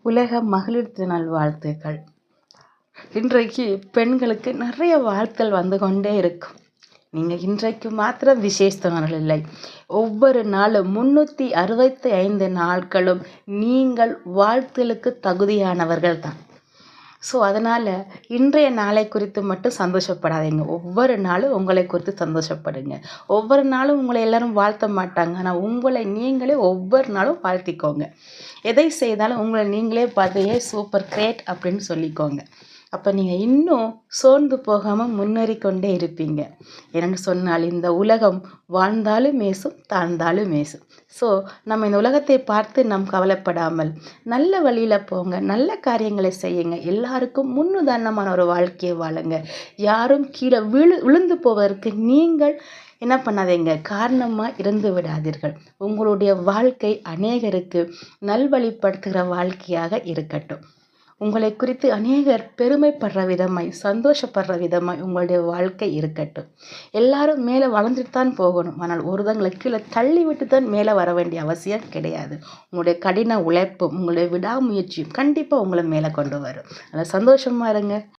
உலக மகளிர் தின நல்வாழ்த்துக்கள். இன்றைக்கு பெண்களுக்கு நிறைய வாழ்த்துக்கள் வந்து கொண்டே இருக்கும். நீங்கள் இன்றைக்கு மாத்திரம் விசேஷத்தவர்கள் இல்லை, ஒவ்வொரு நாளும் 365 நாட்களும் நீங்கள் வாழ்த்துகளுக்கு தகுதியானவர்கள் தான். ஸோ அதனால் இன்றைய நாளை குறித்து மட்டும் சந்தோஷப்படாதீங்க. ஒவ்வொரு நாளும் உங்களை குறித்து சந்தோஷப்படுங்க. ஒவ்வொரு நாளும் உங்களை எல்லாரும் வாழ்த்த மாட்டாங்க, ஆனால் உங்களை நீங்களே ஒவ்வொரு நாளும் வாழ்த்திக்கோங்க. எதை செய்தாலும் உங்களை நீங்களே பார்த்து சூப்பர் கிரேட் அப்படின்னு சொல்லிக்கோங்க. அப்போ நீங்கள் இன்னும் சோர்ந்து போகாமல் முன்னேறி கொண்டே இருப்பீங்க. என்னென்னு சொன்னால் இந்த உலகம் வாழ்ந்தாலும் மேசும் தாழ்ந்தாலும் மேசும். ஸோ நம்ம இந்த உலகத்தை பார்த்து நாம் கவலைப்படாமல் நல்ல வழியில் போங்க, நல்ல காரியங்களை செய்யுங்க, எல்லாருக்கும் முன்னுதாரணமான ஒரு வாழ்க்கையை வாழுங்க. யாரும் கீழே விழுந்து போவதற்கு நீங்கள் என்ன பண்ணாதீங்க, காரணமாக இருந்து விடாதீர்கள். உங்களுடைய வாழ்க்கை அநேகருக்கு நல்வழிப்படுத்துகிற வாழ்க்கையாக இருக்கட்டும். உங்களை குறித்து அநேகர் பெருமைப்படுற விதமாய், சந்தோஷப்படுற விதமாய் உங்களுடைய வாழ்க்கை இருக்கட்டும். எல்லாரும் மேலே வளர்ந்துட்டு தான் போகணும், ஆனால் ஒருத்தங்களை கீழே தள்ளி விட்டு தான் மேலே வர வேண்டிய அவசியம் கிடையாது. உங்களுடைய கடின உழைப்பும் உங்களுடைய விடாமுயற்சியும் கண்டிப்பாக உங்களை மேலே கொண்டு வரும். அதில் சந்தோஷமாக இருங்க.